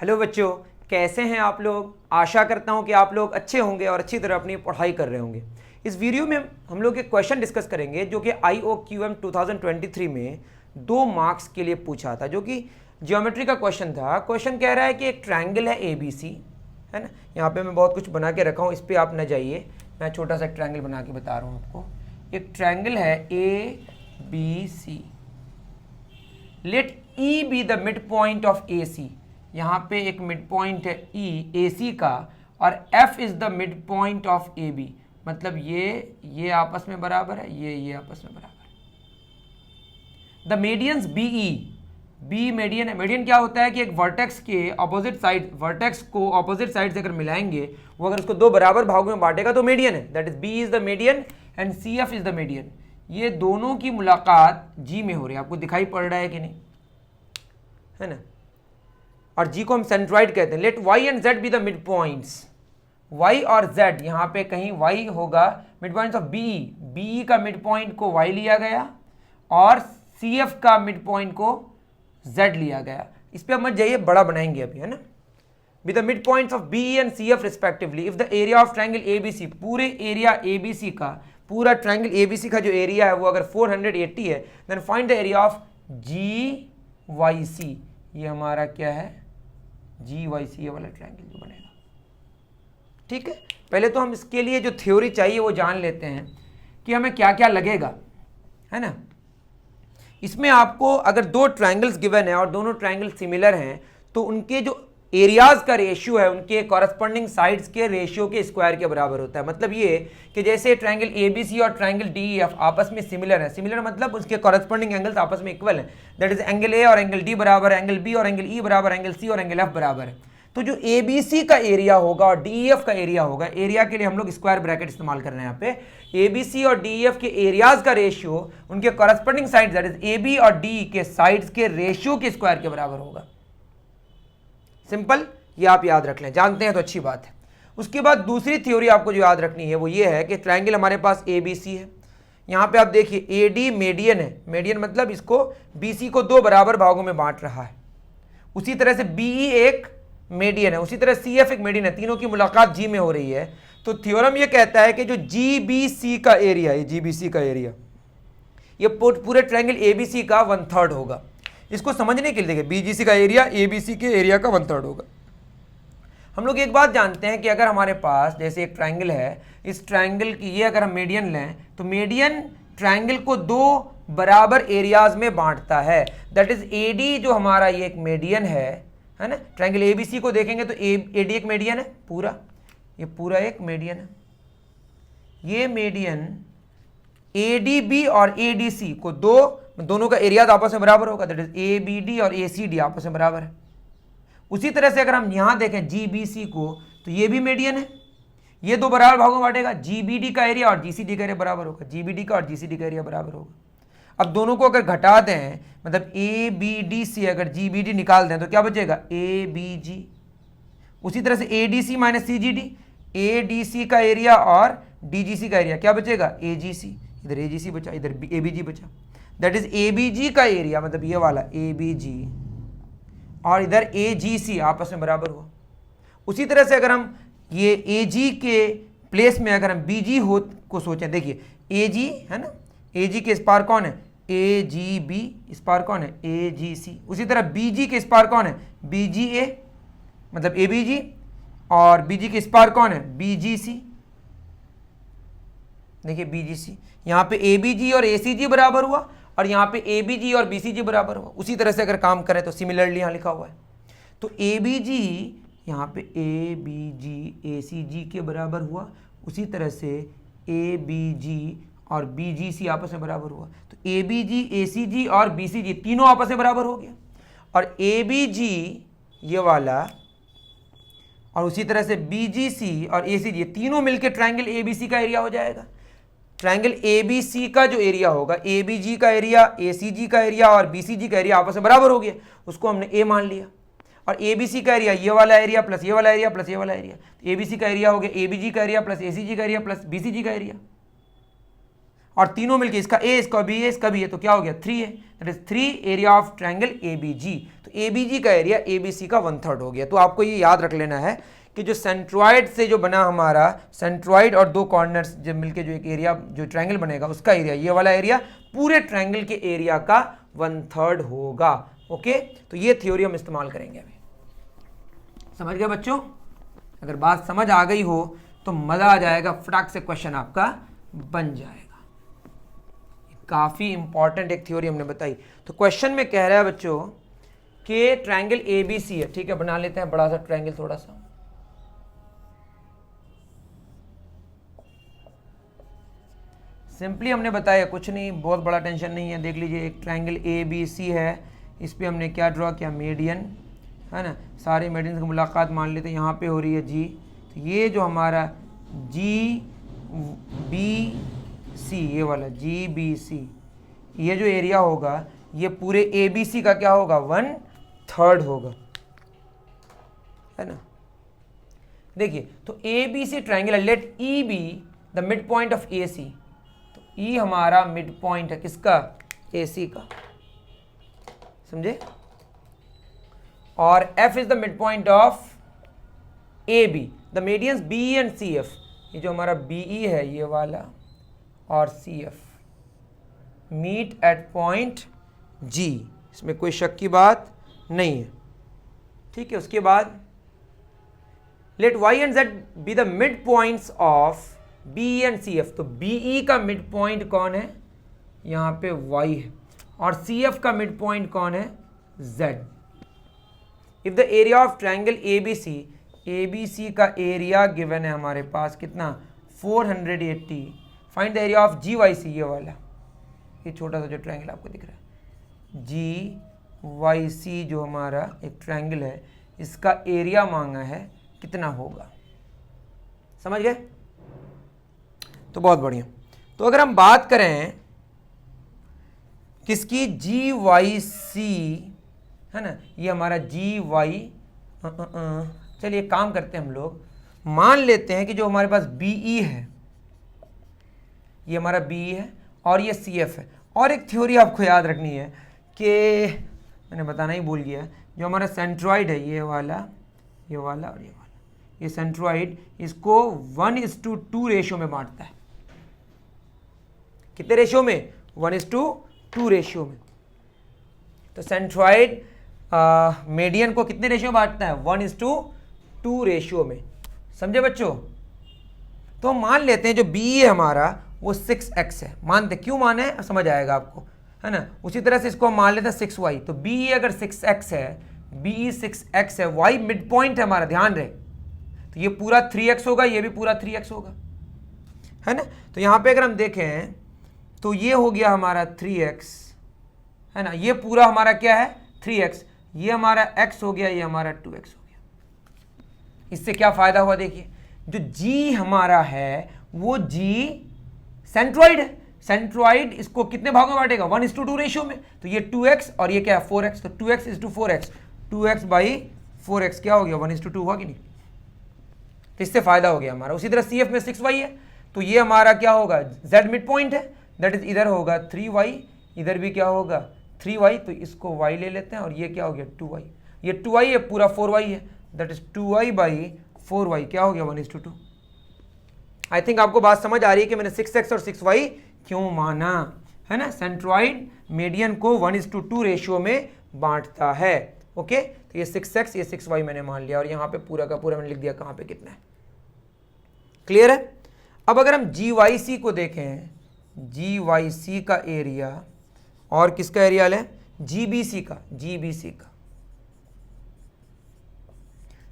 Hello बच्चों, कैसे हैं आप लोग। आशा करता हूं कि आप लोग अच्छे होंगे और अच्छी तरह अपनी पढ़ाई कर रहे होंगे। इस वीडियो में हम लोग एक क्वेश्चन डिस्कस करेंगे जो कि IOQM 2023 में 2 मार्क्स के लिए पूछा था, जो कि ज्योमेट्री का क्वेश्चन था। क्वेश्चन कह रहा है कि एक ट्रायंगल है ABC, है ना। यहाँ पे मैं बहुत कुछ बना के रखा हूँ, इस पर आप न जाइए, मैं छोटा सा ट्रायंगल बना के बता रहा हूँ आपको। एक ट्रायंगल है ABC, let E be the mid point of AC। यहाँ पे एक मिड पॉइंट है E AC का, और F is the mid point of AB। मतलब ये आपस में बराबर है, ये आपस में बराबर है। The medians BE, be median है। मीडियन क्या होता है कि एक वर्टेक्स के ऑपोजिट साइड, वर्टेक्स को ऑपोजिट साइड से अगर मिलाएंगे, वो अगर उसको 2 बराबर भागों में बांटेगा तो मीडियन है। That is B is the median and CF is the median. ये दोनों की मुलाकात G में हो रही है। आपको दिखाई पड़ रहा है कि नहीं, है ना। और G को हम सेंट्रॉइड कहते हैं। Let Y and Z be the mid points. Y और Z, यहाँ पे कहीं Y होगा mid points of BE। BE का मिड पॉइंट को Y लिया गया और CF का मिड पॉइंट को Z लिया गया। इस पे अब मत जाइए, बड़ा बनाएंगे अभी, है ना। With the mid points of BE and CF respectively, if the area of triangle ABC, पूरे एरिया ABC का, पूरा ट्रायंगल ABC का जो एरिया है वो अगर 480 है, then find the area of GYC। ये हमारा क्या है, GYC, ये वाला ट्रायंगल जो बनेगा। ठीक है, पहले तो हम इसके लिए जो थ्योरी चाहिए वो जान लेते हैं कि हमें क्या क्या लगेगा, है ना। इसमें आपको अगर 2 ट्रायंगल्स गिवन है और दोनों ट्रायंगल सिमिलर हैं, तो उनके जो एरियाज का रेशियो है उनके कॉरस्पॉन्डिंग साइड्स के रेशियो के स्क्वायर के बराबर होता है। मतलब ये कि जैसे ट्रायंगल ABC और ट्रायंगल DEF आपस में सिमिलर है। सिमिलर मतलब उसके कॉरस्पॉन्डिंग एंगल्स आपस में इक्वल है। दैट इज एंगल A और एंगल D बराबर, एंगल B और एंगल E बराबर, एंगल C और एंगल F बराबर है। तो जो ABC का एरिया होगा और DEF का एरिया होगा, एरिया के लिए हम लोग स्क्वायर ब्रैकेट इस्तेमाल कर रहे हैं यहाँ पे। ABC और DEF के एरियाज का रेशियो उनके corresponding side, that is AB और D के साइड्स के रेशियो के स्क्वायर के बराबर होगा। सिंपल, ये आप याद रख लें, जानते हैं तो अच्छी बात है। उसके बाद दूसरी थ्योरी आपको जो याद रखनी है वो ये है कि ट्रायंगल हमारे पास ABC है। यहाँ पे आप देखिए AD मीडियन है। मीडियन मतलब इसको BC को 2 बराबर भागों में बांट रहा है। उसी तरह से BE एक मीडियन है, उसी तरह CF एक मीडियन है। तीनों की मुलाकात G में हो रही है। तो थ्योरम ये कहता है कि जो GBC का एरिया, ये GBC का एरिया, ये पूरे ट्रायंगल ABC का 1/3 होगा। इसको समझने के लिए देखिए, BGC का एरिया ABC के एरिया का 1/3 होगा। हम लोग एक बात जानते हैं कि अगर हमारे पास जैसे एक ट्रायंगल है, इस ट्रायंगल की ये अगर हम मीडियन लें तो मीडियन ट्रायंगल को 2 बराबर एरियाज में बांटता है। दैट इज AD जो हमारा ये एक मीडियन है ना। ट्रायंगल ABC को देखेंगे तो AD एक मीडियन है पूरा, ये पूरा एक मीडियन है। ये मीडियन ADB और ADC को दोनों का एरिया आपस में बराबर होगा। दैट इज ABD और ACD आपस में बराबर है। उसी तरह से अगर हम यहां देखें GBC को, तो ये भी मीडियन है। ये 2 बराबर भागों में बांटेगा। GBD का एरिया और GCD का एरिया बराबर होगा। GBD का और GCD का एरिया बराबर होगा। अब दोनों को अगर घटा दें, मतलब ABD से अगर GBD निकाल दें तो क्या बचेगा, ABG। उसी तरह से ADC माइनस CGD, ADC का एरिया और DGC का एरिया क्या बचेगा, AGC। इधर AGC बचा, इधर ABG बचा। दैट इज ABG का एरिया, मतलब ये वाला ABG और इधर AGC आपस में बराबर हुआ। उसी तरह से अगर हम ये AG के प्लेस में अगर हम BG हो को सोचें, देखिए AG है ना, AG के इस पार कौन है, AGB, इस पार कौन है, AGC। उसी तरह BG के इस पार कौन है, BGA, मतलब ABG, और BG के इस पार कौन है, BGC। देखिए BGC, यहाँ पे ABG और ACG बराबर हुआ और यहाँ पे ABG और BCG बराबर हुआ। उसी तरह से अगर काम करें तो सिमिलरली यहाँ लिखा हुआ है, तो ABG यहाँ पे ABG ACG के बराबर हुआ। उसी तरह से ABG और BGC आपस में बराबर हुआ। तो ABG ACG और BCG तीनों आपस में बराबर हो गया। और ABG ये वाला और उसी तरह से BGC और ACG तीनों मिलकर ट्रायंगल ABC का एरिया हो जाएगा। ट्रायंगल ABC का जो एरिया होगा, ABG का एरिया, ACG का एरिया और BCG का एरिया आपस में बराबर हो गया, उसको हमने A मान लिया। और ABC का एरिया ये वाला एरिया प्लस ये वाला एरिया प्लस ये वाला एरिया, ABC का एरिया हो गया ABG का एरिया प्लस ACG का एरिया प्लस BCG का एरिया। और तीनों मिलके इसका ए, इसका बी है, इसका बी है, तो क्या हो गया 3 है, that is 3 area of triangle ABG. तो एबीजी का एरिया एबीसी का 1/3 हो गया। तो आपको ये याद रख लेना है कि जो सेंट्रॉइड से जो बना हमारा सेंट्रॉइड और दो कॉर्नर्स जब मिलके जो एक एरिया जो ट्रायंगल बनेगा उसका एरिया, ये वाला एरिया पूरे ट्रायंगल के एरिया का 1/3 होगा। ओके, तो ये थ्योरी हम इस्तेमाल करेंगे अभी। समझ गए बच्चों? अगर बात समझ आ गई हो तो मजा आ जाएगा, फटाक से क्वेश्चन आपका बन जाएगा। काफी इंपॉर्टेंट एक थ्योरी हमने बताई। तो क्वेश्चन में कह रहा है बच्चों कि ट्रायंगल एबीसी है, ठीक है, बना लेते हैं बड़ा सा ट्रायंगल थोड़ा सा। सिंपली हमने बताया, कुछ नहीं, बहुत बड़ा टेंशन नहीं है। देख लीजिए, एक ट्रायंगल एबीसी है, इस पे हमने क्या ड्रॉ किया, मीडियन, है ना। सारे मीडियन की मुलाकात मान लेते हैं, यहाँ पे हो रही है जी। तो ये जो हमारा जी बी सी, ये वाला जी बी सी, ये जो एरिया होगा ये पूरे ए बी सी का क्या होगा, 1/3 होगा, है ना। देखिए, तो A B C triangle, let E be the mid point of A C. तो ई हमारा मिड पॉइंट है किसका, ए सी का, समझे। और F is the mid point of A B, the medians B and C F. ये जो हमारा बी ई है ये वाला और C F meet at point G, इसमें कोई शक की बात नहीं है, ठीक है। उसके बाद let Y and Z be the mid points of B and C F. तो बी ई का मिड पॉइंट कौन है, यहाँ पे वाई है, और सी एफ का मिड पॉइंट कौन है, Z. If the area of triangle ABC का एरिया गिवन है हमारे पास कितना, 480, find the area of G Y C, ये वाला, ये छोटा सा जो ट्रायंगल आपको दिख रहा है जी वाई सी, जो हमारा एक ट्रायंगल है, इसका एरिया मांगा है कितना होगा। समझ गए? तो बहुत बढ़िया। तो अगर हम बात करें किसकी, जी वाई सी, है ना, ये हमारा जी वाई, चलिए काम करते हैं हम लोग, मान लेते हैं कि जो हमारे पास बी ई है, ये हमारा बी ई है और ये सी एफ है। और एक थ्योरी आपको याद रखनी है कि मैंने बताना ही भूल गया, जो हमारा सेंट्रॉइड है, ये वाला और ये वाला, ये सेंट्रॉइड इसको 1:2 रेशियो में बांटता है। कितने रेशियो में, 1:2 रेशियो में। तो सेंट्रॉइड मीडियन को कितने रेशियो में बांटता है, 1:2 रेशियो में। समझे बच्चों? तो मान लेते हैं जो बी है हमारा वो 6x है, मानते, क्यों माने समझ आएगा आपको, है ना। उसी तरह से इसको हम मान लेते हैं 6y। तो बी अगर 6x है, बी 6x है, y मिड पॉइंट है हमारा, ध्यान रहे, तो ये पूरा 3x होगा, ये भी पूरा 3x होगा, है ना। तो यहाँ पे अगर हम देखें तो ये हो गया हमारा 3x, है ना, ये पूरा हमारा क्या है 3x, ये हमारा x हो गया, ये हमारा 2x हो गया। इससे क्या फायदा हुआ, देखिए, जो g हमारा है वो g सेंट्रॉइड है, सेंट्रॉइड इसको कितने भागों में बांटेगा, 1:2 रेशियो में। तो ये 2x और ये क्या है 4x, तो 2x:4x, 2x/4x क्या हो गया, 1:2 हुआ कि नहीं। तो इससे फायदा हो गया हमारा। उसी तरह CF में 6y है, तो ये हमारा क्या होगा, z मिड पॉइंट है, दैट इज इधर होगा 3y, इधर भी क्या होगा 3y, तो इसको y ले लेते हैं, और ये क्या हो गया 2y, ये 2y है, पूरा 4y है, दैट इज 2y/4y क्या हो गया 1:2। आई थिंक आपको बात समझ आ रही है कि मैंने 6x और 6y क्यों माना, है ना। सेंट्रॉइड मीडियन को 1:2 रेशियो में बांटता है। ओके, तो ये 6x ये 6y मैंने मान लिया, और यहाँ पे पूरा का पूरा मैंने लिख दिया कहाँ पे कितना है। क्लियर है? अब अगर हम GYC को देखें, GYC का एरिया और किसका एरिया लें, GBC का, GBC का,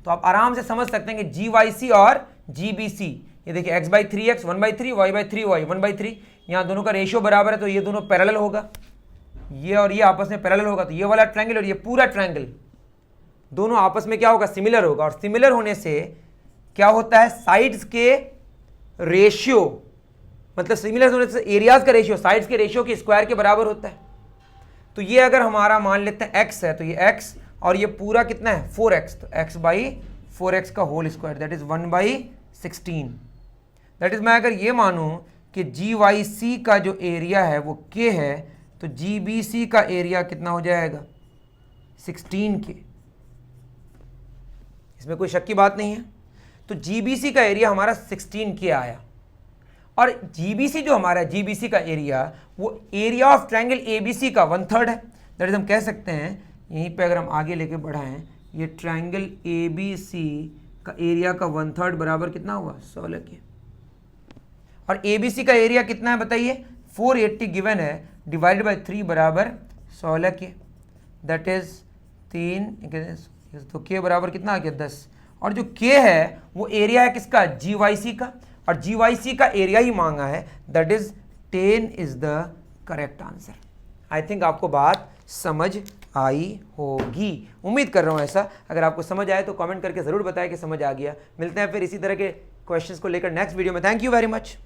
तो आप आराम से समझ सकते हैं कि GYC और GBC, ये देखिए x/3x 1/3, y/3y 1/3, यहाँ दोनों का रेशियो बराबर है, तो ये दोनों पैरेलल होगा, ये और ये आपस में पैरेलल होगा, तो ये वाला ट्रायंगल और ये पूरा ट्रायंगल दोनों आपस में क्या होगा, सिमिलर होगा। और सिमिलर होने से क्या होता है, साइड्स के रेशियो, मतलब सिमिलर होने से एरियाज का रेशियो साइड्स के रेशियो के स्क्वायर के बराबर होता है। तो ये अगर हमारा मान लेते हैं x है, तो ये x और ये पूरा कितना है 4x, तो x/4x का whole square, that is 1/16। That is मैं अगर ये मानूं कि GYC का जो एरिया है वो K है, तो GBC का एरिया कितना हो जाएगा 16K। इसमें कोई शक की बात नहीं है। तो GBC का एरिया हमारा 16K आया, और GBC जो हमारा GBC का एरिया वो एरिया ऑफ ट्रायंगल ABC का 1/3 है। दैट इज हम कह सकते हैं यहीं पे अगर हम आगे लेके बढ़ाएं, ये ट्रायंगल ABC का एरिया का 1/3 बराबर कितना हुआ 16K। और ABC का एरिया कितना है बताइए 480 गिवन है, डिवाइडेड बाय 3 बराबर 16K। दैट इज 3 तो K बराबर कितना आ गया 10। और जो K है वो एरिया है किसका GYC का, और GYC का एरिया ही मांगा है, that is 10 is the correct answer. I think आपको बात समझ आई होगी, उम्मीद कर रहा हूँ ऐसा। अगर आपको समझ आए तो कमेंट करके ज़रूर बताएं कि समझ आ गया। मिलते हैं फिर इसी तरह के क्वेश्चंस को लेकर नेक्स्ट वीडियो में। Thank you very much.